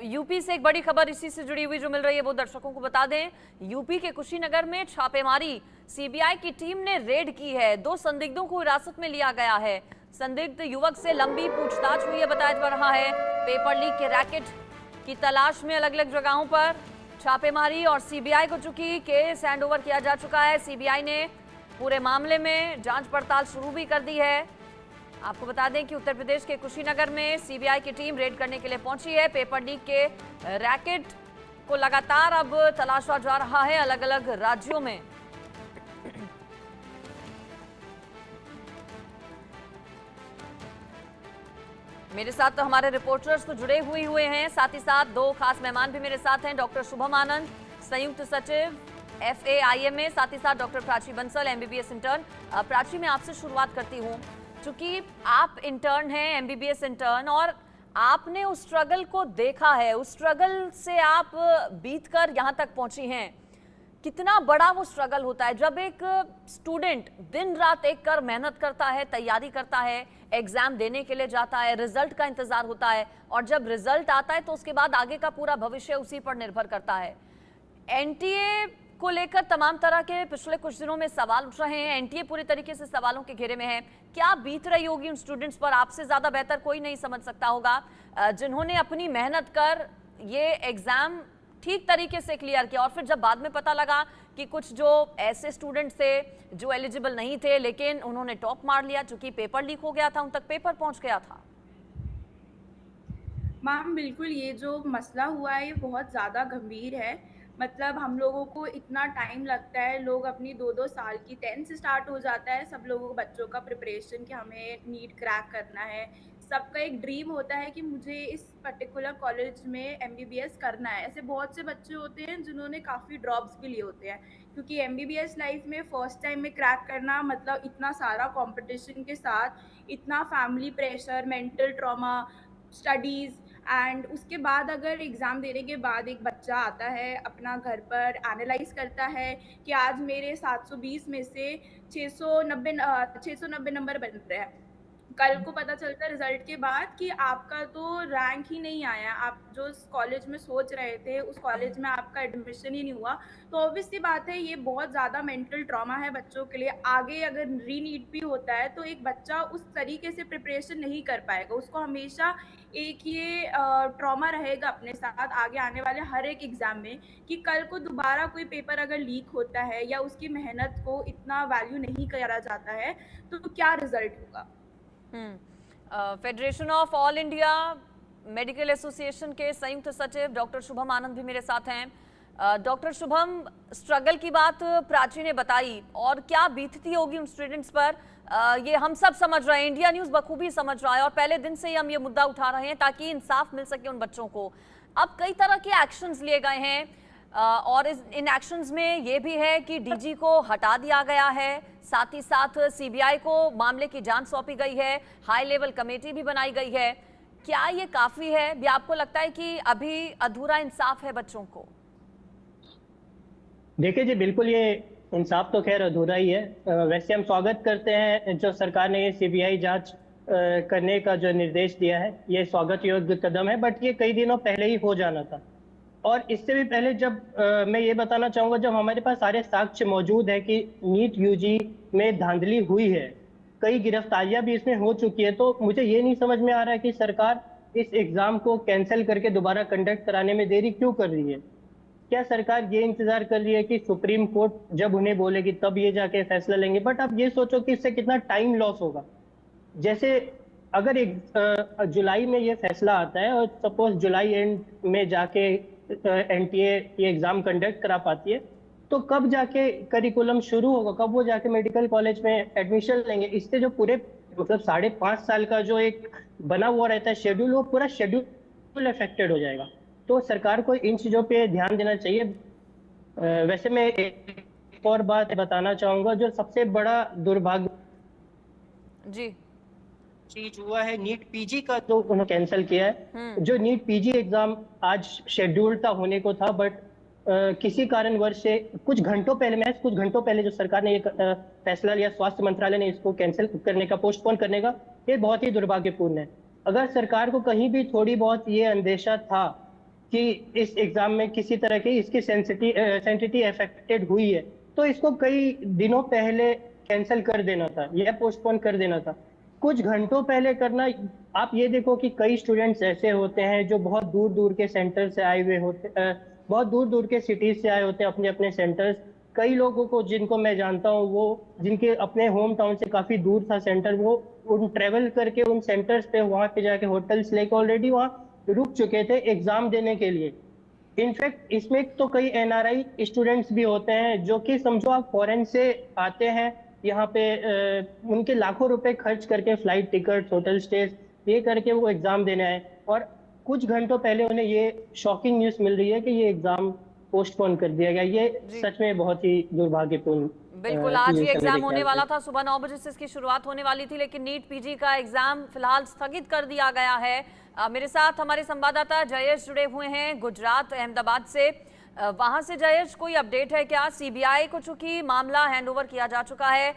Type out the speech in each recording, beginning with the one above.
UP से एक बड़ी खबर इसी से जुड़ी हुई जो मिल रही है वो दर्शकों को बता दें। यूपी के कुशीनगर में छापेमारी, सीबीआई की टीम ने रेड की है। 2 संदिग्धों को हिरासत में लिया गया है। संदिग्ध युवक से लंबी पूछताछ हुई है बताया जा रहा है। पेपर लीक के रैकेट की तलाश में अलग अलग जगहों पर छापेमारी और सीबीआई को चूंकि केस हैंडओवर किया जा चुका है, सीबीआई ने पूरे मामले में जांच पड़ताल शुरू भी कर दी है। आपको बता दें कि उत्तर प्रदेश के कुशीनगर में सीबीआई की टीम रेड करने के लिए पहुंची है। पेपर लीक के रैकेट को लगातार अब तलाशा जा रहा है अलग अलग राज्यों में। मेरे साथ तो हमारे रिपोर्टर्स तो जुड़े हुए हैं, साथ ही साथ 2 खास मेहमान भी मेरे साथ हैं। डॉक्टर शुभम आनंद, संयुक्त सचिव FAIMA, साथ ही साथ doctor Prachi Bansal, MBBS intern. Prachi, मैं आपसे शुरुआत करती हूँ। चूंकि आप इंटर्न हैं, MBBS इंटर्न, और आपने उस स्ट्रगल को देखा है, उस स्ट्रगल से आप बीतकर यहाँ तक पहुंची हैं। कितना बड़ा वो स्ट्रगल होता है जब एक स्टूडेंट दिन रात एक कर मेहनत करता है, तैयारी करता है, एग्जाम देने के लिए जाता है, रिजल्ट का इंतजार होता है, और जब रिजल्ट आता है तो उसके बाद आगे का पूरा भविष्य उसी पर निर्भर करता है। NTA को लेकर तमाम तरह के पिछले कुछ दिनों में सवाल उठ रहे हैं। NTA पूरी तरीके से सवालों के घेरे में है। क्या बीत रही होगी उन स्टूडेंट्स पर, आपसे ज्यादा बेहतर कोई नहीं समझ सकता होगा, जिन्होंने अपनी मेहनत कर ये एग्जाम ठीक तरीके से क्लियर किया, और फिर जब बाद में पता लगा कि कुछ जो ऐसे स्टूडेंट्स थे जो एलिजिबल नहीं थे लेकिन उन्होंने टॉप मार लिया, चूंकि पेपर लीक हो गया था, उन तक पेपर पहुंच गया था। मैम बिल्कुल, ये जो मसला हुआ है ये बहुत ज़्यादा गंभीर है। मतलब हम लोगों को इतना टाइम लगता है, लोग अपनी 2-2 साल की 10th से स्टार्ट हो जाता है सब लोगों को, बच्चों का प्रिपरेशन कि हमें नीट क्रैक करना है। सबका एक ड्रीम होता है कि मुझे इस पर्टिकुलर कॉलेज में MBBS करना है। ऐसे बहुत से बच्चे होते हैं जिन्होंने काफ़ी ड्रॉप्स भी लिए होते हैं, क्योंकि MBBS लाइफ में फ़र्स्ट टाइम में क्रैक करना मतलब इतना सारा कॉम्पिटिशन के साथ, इतना family pressure, mental trauma, studies, and उसके बाद अगर एग्ज़ाम देने के बाद एक बच्चा आता है, अपना घर पर एनालाइज़ करता है कि आज मेरे 720 में से 690 नंबर बन रहे हैं। कल को पता चलता है रिजल्ट के बाद कि आपका तो रैंक ही नहीं आया, आप जो कॉलेज में सोच रहे थे उस कॉलेज में आपका एडमिशन ही नहीं हुआ। तो ऑब्वियस सी बात है, ये बहुत ज़्यादा मेंटल ट्रॉमा है बच्चों के लिए। आगे अगर रीनीट भी होता है तो एक बच्चा उस तरीके से प्रिपरेशन नहीं कर पाएगा, उसको हमेशा एक ये ट्रॉमा रहेगा अपने साथ आगे आने वाले हर एक एग्ज़ाम में, कि कल को दोबारा कोई पेपर अगर लीक होता है या उसकी मेहनत को इतना वैल्यू नहीं करा जाता है तो क्या रिजल्ट होगा। Federation of all India medical association के संयुक्त सचिव डॉक्टर शुभम आनंद भी मेरे साथ हैं। डॉक्टर शुभम, स्ट्रगल की बात प्राची ने बताई, और क्या बीतती होगी उन स्टूडेंट्स पर, ये हम सब समझ रहे हैं, इंडिया न्यूज़ बखूबी समझ रहा है, और पहले दिन से ही हम ये मुद्दा उठा रहे हैं ताकि इंसाफ मिल सके उन बच्चों को। अब कई तरह के एक्शंस लिए गए हैं, और इन एक्शंस में ये भी है कि DG को हटा दिया गया है, साथ ही साथ CBI को मामले की जांच सौंपी गई है, हाई लेवल कमेटी भी बनाई गई है। क्या ये काफी है, या आपको लगता है कि अभी अधूरा इंसाफ है बच्चों को? देखिए जी, बिल्कुल ये इंसाफ तो खैर अधूरा ही है। वैसे हम स्वागत करते हैं जो सरकार ने ये CBI जांच करने का जो निर्देश दिया है, ये स्वागत योग्य कदम है, बट ये कई दिनों पहले ही हो जाना था। और इससे भी पहले जब मैं ये बताना चाहूँगा, जब हमारे पास सारे साक्ष्य मौजूद है कि नीट UG में धांधली हुई है, कई गिरफ्तारियां भी इसमें हो चुकी है, तो मुझे ये नहीं समझ में आ रहा है कि सरकार इस एग्ज़ाम को कैंसिल करके दोबारा कंडक्ट कराने में देरी क्यों कर रही है। क्या सरकार ये इंतजार कर रही है कि सुप्रीम कोर्ट जब उन्हें बोलेगी तब ये जाके फैसला लेंगे? बट आप ये सोचो कि इससे कितना टाइम लॉस होगा। जैसे अगर एक जुलाई में ये फैसला आता है और सपोज जुलाई एंड में जाके NTA ये एग्जाम कंडक्ट करा पाती है, तो कब जाके करिकुलम शुरू होगा, कब वो जाके मेडिकल कॉलेज में एडमिशन लेंगे? इससे जो पूरे मतलब 5.5 साल का जो एक बना हुआ रहता है शेड्यूल, वो पूरा शेड्यूल अफेक्टेड हो जाएगा। तो सरकार को इन चीजों पे ध्यान देना चाहिए। वैसे मैं एक और बात बताना चाहूंगा, जो सबसे बड़ा दुर्भाग्य जी चीज हुआ है नीट PG का, तो उन्होंने कैंसिल किया है। जो नीट PG एग्जाम आज शेड्यूल था होने को था, बट किसी कारणवश से कुछ घंटों पहले जो सरकार ने ये फैसला लिया, स्वास्थ्य मंत्रालय ने इसको कैंसिल करने का, पोस्टपोन करने का, ये बहुत ही दुर्भाग्यपूर्ण है। अगर सरकार को कहीं भी थोड़ी बहुत ये अंदेशा था कि इस एग्जाम में किसी तरह की इसकी सेंसिटिविटी अफेक्टेड हुई है, तो इसको कई दिनों पहले कैंसिल कर देना था या पोस्टपोन कर देना था। कुछ घंटों पहले करना, आप ये देखो कि कई स्टूडेंट्स ऐसे होते हैं जो बहुत दूर दूर के सेंटर से आए हुए होते, बहुत दूर दूर के सिटीज से आए होते हैं अपने अपने सेंटर्स। कई लोगों को जिनको मैं जानता हूँ, वो जिनके अपने होम टाउन से काफी दूर था सेंटर, वो उन ट्रेवल करके उन सेंटर्स पे वहां पे जाके होटल्स लेके ऑलरेडी वहाँ रुक चुके थे एग्जाम देने के लिए। इनफैक्ट इसमें तो कई एनआरआई स्टूडेंट्स भी होते हैं जो कि समझो आप फॉरेन से आते हैं यहाँ पे, उनके लाखों रुपए खर्च करके फ्लाइट टिकट, होटल स्टेज ये करके वो एग्जाम देने आए, और कुछ घंटों पहले उन्हें ये शॉकिंग न्यूज मिल रही है कि ये एग्जाम पोस्टपोन कर दिया गया। ये सच में बहुत ही दुर्भाग्यपूर्ण। बिल्कुल, आज ये न्यूज़ है एग्जाम मेरे होने ख्याल वाला से। था, सुबह 9 बजे से इसकी शुरुआत होने वाली थी, लेकिन नीट पीजी का एग्जाम फिलहाल स्थगित कर दिया गया है। मेरे साथ हमारे संवाददाता जयेश जुड़े हुए हैं गुजरात अहमदाबाद से। वहां से जयेश, कोई अपडेट है क्या? सीबीआई को चूंकि मामला हैंडओवर किया जा चुका है,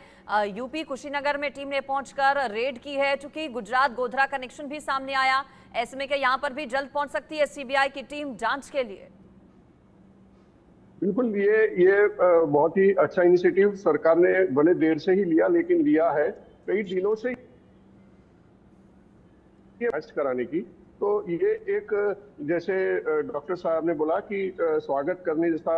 यूपी कुशीनगर में टीम ने पहुंचकर रेड की है, चूंकि गुजरात गोधरा कनेक्शन भी सामने आया, ऐसे में क्या यहाँ पर भी जल्द पहुंच सकती है सीबीआई की टीम जांच के लिए? बिल्कुल, ये बहुत ही अच्छा इनिशिएटिव सरकार ने भले देर से ही लिया, लेकिन लिया है। कई दिनों से ये टेस्ट कराने की, तो ये एक, जैसे डॉक्टर साहब ने बोला कि स्वागत करने जैसा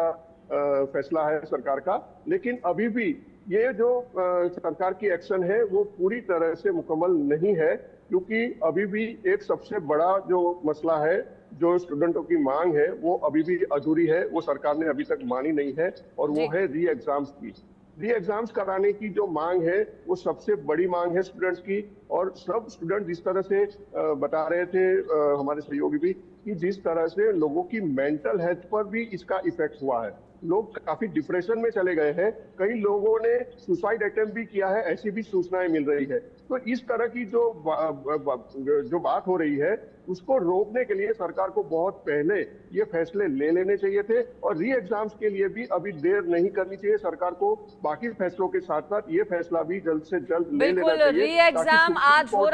फैसला है सरकार का। लेकिन अभी भी ये जो सरकार की एक्शन है वो पूरी तरह से मुकम्मल नहीं है, क्योंकि अभी भी एक सबसे बड़ा जो मसला है, जो स्टूडेंटों की मांग है, वो अभी भी अधूरी है, वो सरकार ने अभी तक मानी नहीं है, और वो है री एग्जाम्स की। री एग्जाम्स कराने की जो मांग है वो सबसे बड़ी मांग है स्टूडेंट्स की। और सब स्टूडेंट जिस तरह से बता रहे थे, हमारे सहयोगी भी, कि जिस तरह से लोगों की मेंटल हेल्थ पर भी इसका इफेक्ट हुआ है। लोग काफी डिप्रेशन में चले गए हैं, कई लोगों ने सुसाइड अटेम्प्ट भी किया है, ऐसी भी सूचनाएं मिल रही है। तो इस तरह की जो बात हो रही है, उसको रोकने के लिए सरकार को बहुत पहले ये फैसले ले लेने चाहिए थे, और री एग्जाम्स के लिए भी अभी देर नहीं करनी चाहिए सरकार को। बाकी फैसलों के साथ साथ ये फैसला भी जल्द से जल्द ले लेना बिल्कुल, चाहिए। री एग्जाम आज हो